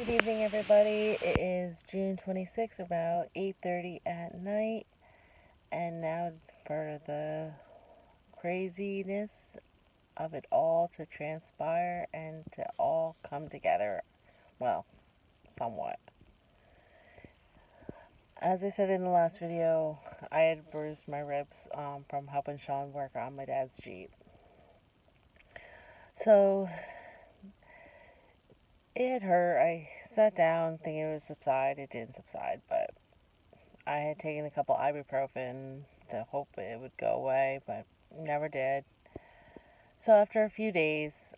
Good evening, everybody. It is June 26th, about 8:30 at night, and now for the craziness of it all to transpire and to all come together. Well, somewhat. As I said in the last video, I had bruised my ribs from helping Sean work on my dad's Jeep. So it hurt. I sat down thinking it would subside. It didn't subside, but I had taken a couple ibuprofen to hope it would go away, but never did. So after a few days,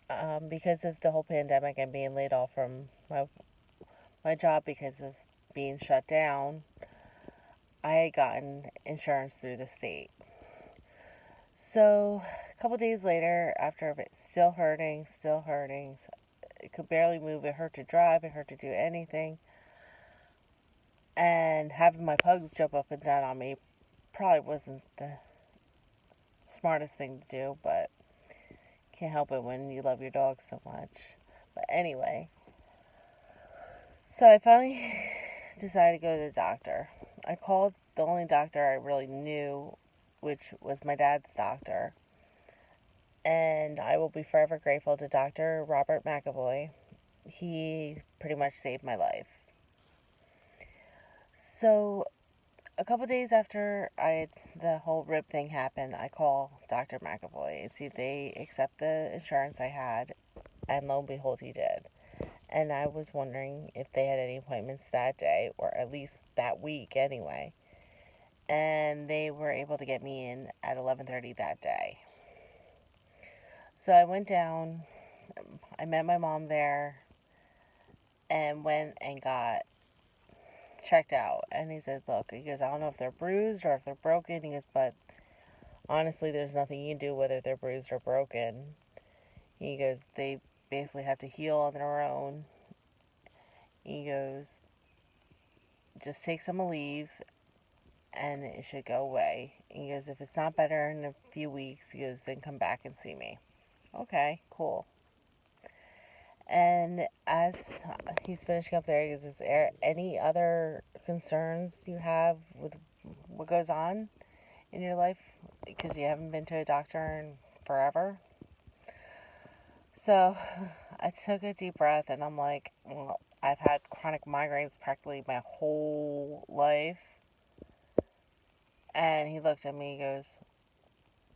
because of the whole pandemic and being laid off from my job because of being shut down, I had gotten insurance through the state. So a couple days later, after it still hurting, it could barely move. It hurt to drive. It hurt to do anything. And having my pugs jump up and down on me probably wasn't the smartest thing to do, but can't help it when you love your dog so much. But anyway, so I finally decided to go to the doctor. I called the only doctor I really knew, which was my dad's doctor. And I will be forever grateful to Dr. Robert McAvoy. He pretty much saved my life. So a couple days after the whole rib thing happened, I call Dr. McAvoy and see if they accept the insurance I had, and lo and behold, he did. And I was wondering if they had any appointments that day, or at least that week anyway. And they were able to get me in at 11:30 that day. So I went down, I met my mom there, and went and got checked out. And he said, look, he goes, I don't know if they're bruised or if they're broken. He goes, but honestly, there's nothing you can do whether they're bruised or broken. He goes, they basically have to heal on their own. He goes, just take some Aleve and it should go away. He goes, if it's not better in a few weeks, he goes, then come back and see me. Okay, cool. And as he's finishing up there, he goes, is there any other concerns you have with what goes on in your life? Because you haven't been to a doctor in forever. So I took a deep breath and I'm like, well, I've had chronic migraines practically my whole life. And he looked at me, he goes,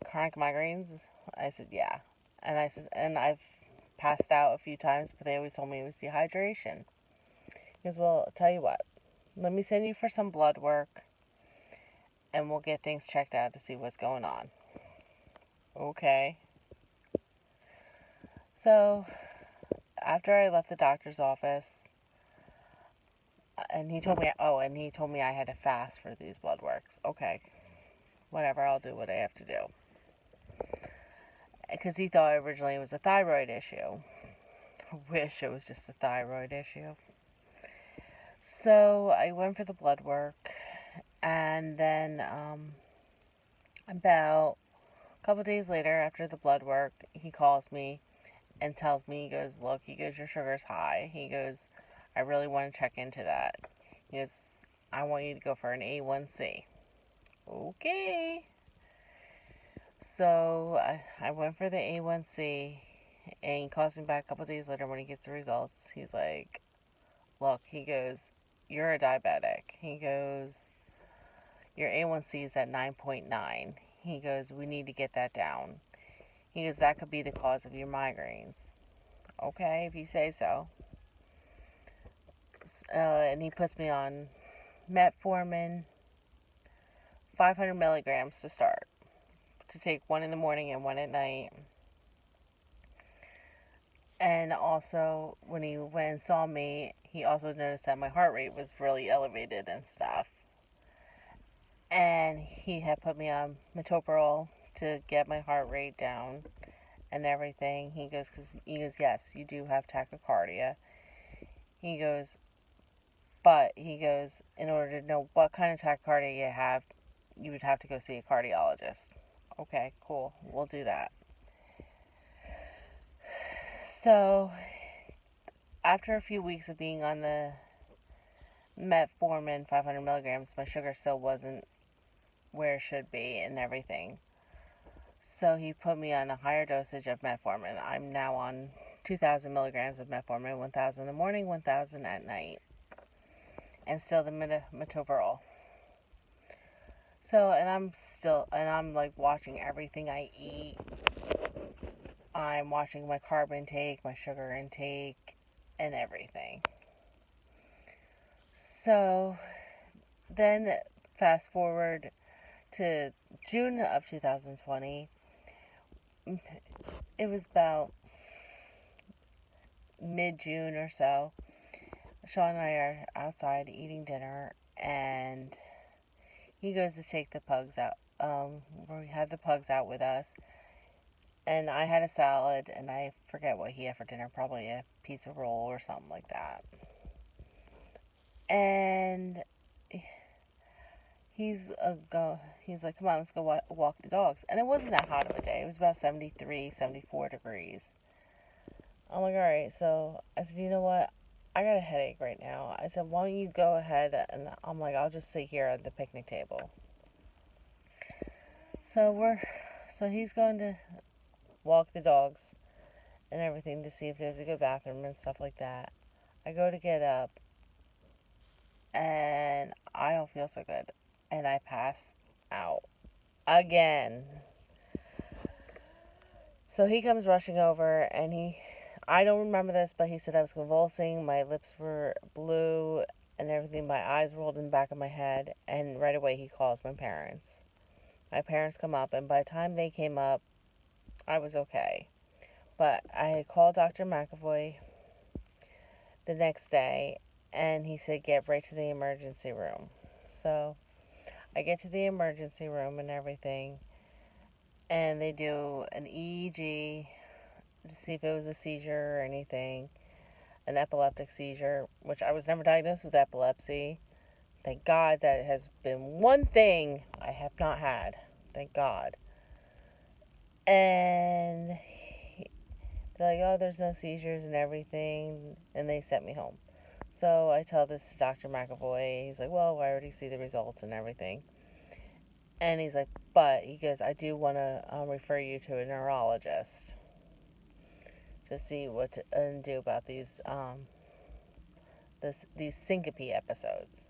chronic migraines? I said, yeah. And I said, and I've passed out a few times, but they always told me it was dehydration. He goes, well, I'll tell you what, let me send you for some blood work and we'll get things checked out to see what's going on. Okay. So after I left the doctor's office, and he told me I had to fast for these blood works. Okay, whatever, I'll do what I have to do. Because he thought originally it was a thyroid issue. I wish it was just a thyroid issue. So I went for the blood work, and then about a couple days later, after the blood work, he calls me and tells me, he goes, look, he goes, your sugar's high. He goes, I really want to check into that. He goes, I want you to go for an A1C. Okay. So I went for the A1C, and he calls me back a couple days later when he gets the results. He's like, look, he goes, you're a diabetic. He goes, your A1C is at 9.9. He goes, we need to get that down. He goes, that could be the cause of your migraines. Okay, if you say so. And he puts me on metformin, 500 milligrams to start, to take one in the morning and one at night. And also, when he went and saw me, he also noticed that my heart rate was really elevated and stuff. And he had put me on metoprolol to get my heart rate down and everything. He goes, yes, you do have tachycardia. He goes, but he goes, in order to know what kind of tachycardia you have, you would have to go see a cardiologist. Okay, cool. We'll do that. So after a few weeks of being on the metformin 500 milligrams, my sugar still wasn't where it should be and everything. So he put me on a higher dosage of metformin. I'm now on 2,000 milligrams of metformin, 1,000 in the morning, 1,000 at night, and still the metoprolol. So, and I'm like watching everything I eat. I'm watching my carb intake, my sugar intake, and everything. So, then fast forward to June of 2020. It was about mid-June or so. Sean and I are outside eating dinner, and he goes to take the pugs out. We had the pugs out with us, and I had a salad, and I forget what he had for dinner, probably a pizza roll or something like that. And he's like, come on, let's go walk the dogs. And it wasn't that hot of a day. It was about 73, 74 degrees. I'm like, all right. So I said, you know what? I got a headache right now. I said, why don't you go ahead? And I'm like, I'll just sit here at the picnic table. So he's going to walk the dogs and everything to see if they have to go to the bathroom and stuff like that. I go to get up, and I don't feel so good, and I pass out again. So he comes rushing over, and I don't remember this, but he said I was convulsing, my lips were blue and everything, my eyes rolled in the back of my head, and right away he calls my parents. My parents come up, and by the time they came up, I was okay. But I had called Dr. McAvoy the next day, and he said get right to the emergency room. So I get to the emergency room and everything, and they do an EEG to see if it was a seizure or anything, an epileptic seizure, which I was never diagnosed with epilepsy. Thank God, that has been one thing I have not had. Thank God. And they're like, oh, there's no seizures and everything, and they sent me home. So I tell this to Dr. McAvoy. He's like, well, I already see the results and everything. And he's like, but he goes, I do want to refer you to a neurologist to see what to do about these these syncope episodes.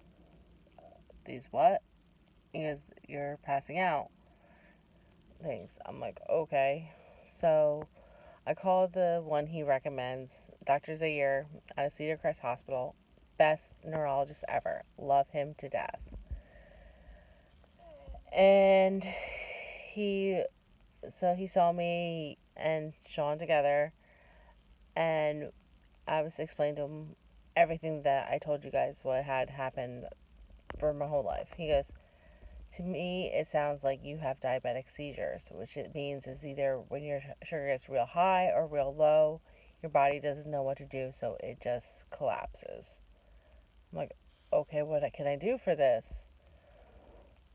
These what? He goes, you're passing out things. I'm like, okay. So I called the one he recommends, Dr. Zaire out of Cedar Crest Hospital. Best neurologist ever. Love him to death. And he saw me and Sean together, and I was explaining to him everything that I told you guys what had happened for my whole life. He goes, to me, it sounds like you have diabetic seizures, which it means is either when your sugar is real high or real low, your body doesn't know what to do, so it just collapses. I'm like, okay, what can I do for this?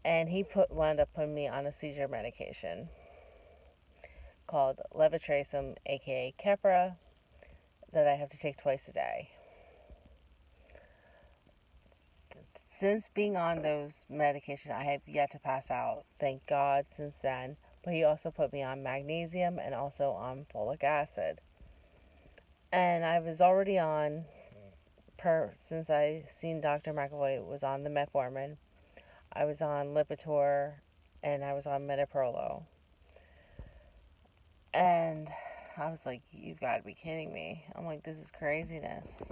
And he wound up putting me on a seizure medication called levetiracetam, aka Keppra, that I have to take twice a day. Since being on those medications, I have yet to pass out. Thank God since then. But he also put me on magnesium and also on folic acid. And I was already on, since I seen Dr. McAvoy was on the metformin. I was on Lipitor and I was on metoprolol. And I was like, you've got to be kidding me. I'm like, this is craziness.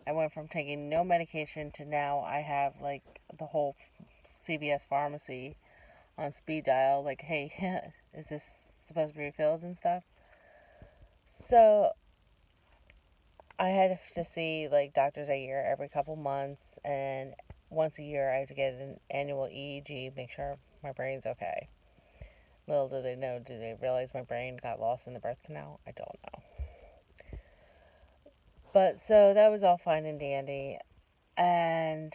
I went from taking no medication to now I have like the whole CVS pharmacy on speed dial. Like, hey, is this supposed to be refilled and stuff? So I had to see like doctors a year every couple months, and once a year I have to get an annual EEG, make sure my brain's okay. Little do they know, do they realize my brain got lost in the birth canal? I don't know. But so that was all fine and dandy, and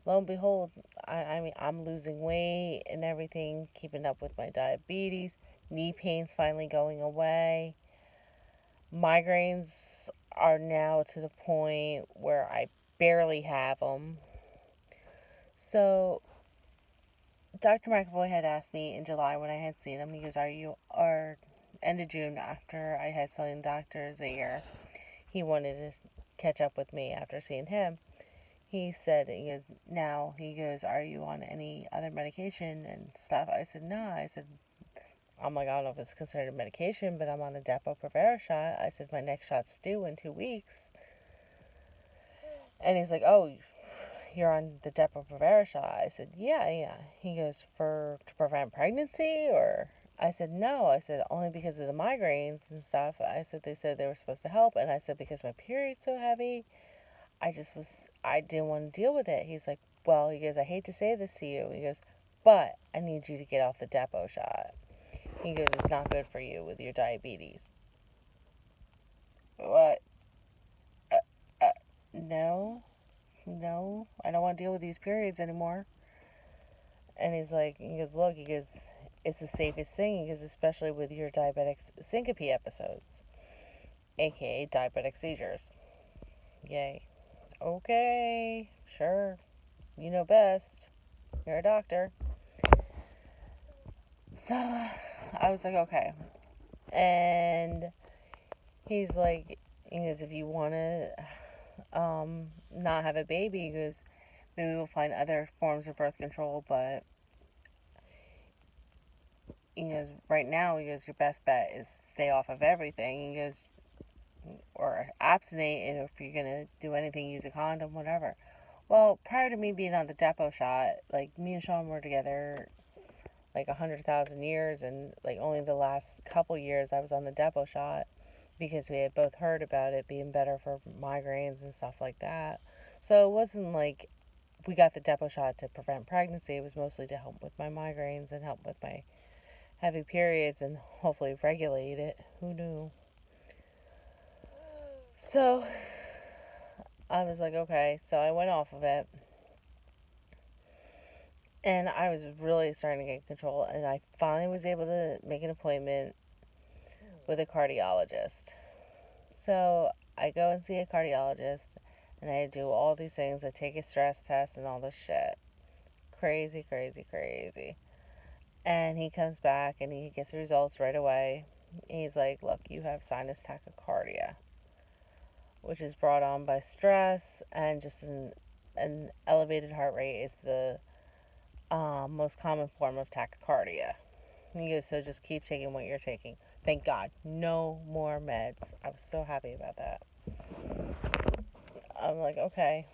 lo and behold, I mean, I'm losing weight and everything, keeping up with my diabetes, knee pain's finally going away. Migraines are now to the point where I barely have them. So Dr. McAvoy had asked me in July when I had seen him, he goes, or end of June after I had seen doctors a year, he wanted to catch up with me after seeing him. He said, he goes, are you on any other medication and stuff? I said, no. I said, I'm like, I don't know if it's considered a medication, but I'm on the Depo-Provera shot. I said, my next shot's due in 2 weeks. And he's like, oh, you're on the Depo-Provera shot. I said, yeah. He goes, to prevent pregnancy? Or I said, no. I said, only because of the migraines and stuff. I said, they said they were supposed to help. And I said, because my period's so heavy, I didn't want to deal with it. He's like, well, he goes, I hate to say this to you. He goes, but I need you to get off the Depo shot. He goes, it's not good for you with your diabetes. What? Uh, uh, no, I don't want to deal with these periods anymore. And he goes, look, it's the safest thing. He goes, especially with your diabetic syncope episodes, aka diabetic seizures. Yay. Okay, sure. You know best. You're a doctor. So I was like, okay. And he goes, if you want to not have a baby, he goes, maybe we'll find other forms of birth control, but he goes, right now, he goes, your best bet is stay off of everything. He goes, or abstinate, if you're going to do anything, use a condom, whatever. Well, prior to me being on the Depo shot, like, me and Sean were together like 100,000 years, and like only the last couple years I was on the Depo shot because we had both heard about it being better for migraines and stuff like that. So it wasn't like we got the Depo shot to prevent pregnancy. It was mostly to help with my migraines and help with my heavy periods and hopefully regulate it. Who knew? So I was like, okay. So I went off of it. And I was really starting to get control. And I finally was able to make an appointment with a cardiologist. So I go and see a cardiologist. And I do all these things. I take a stress test and all this shit. Crazy. And he comes back and he gets the results right away. And he's like, look, you have sinus tachycardia, which is brought on by stress, and just an elevated heart rate is the most common form of tachycardia. And he goes, so just keep taking what you're taking. Thank God, no more meds. I was so happy about that. I'm like, okay.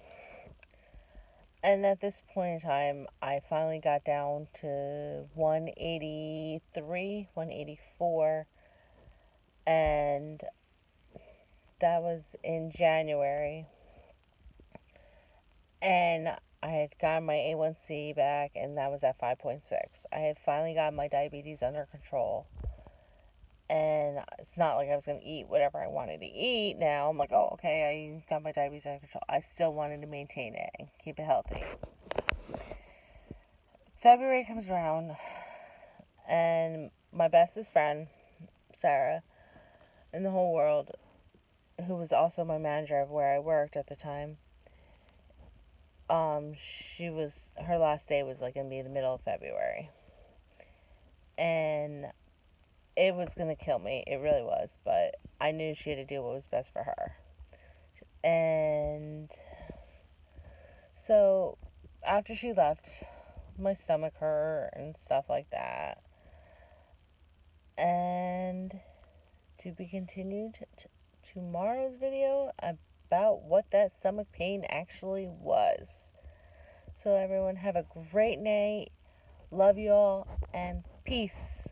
And at this point in time, I finally got down to 183, 184, and that was in January. And I had gotten my A1C back, and that was at 5.6. I had finally got my diabetes under control. And it's not like I was going to eat whatever I wanted to eat now. I'm like, oh, okay, I got my diabetes under control. I still wanted to maintain it and keep it healthy. February comes around, and my bestest friend, Sarah, in the whole world, who was also my manager of where I worked at the time, her last day was like going to be in the middle of February. And it was going to kill me. It really was. But I knew she had to do what was best for her. And so after she left, my stomach hurt and stuff like that. And to be continued tomorrow's video about what that stomach pain actually was. So everyone have a great night. Love you all and peace.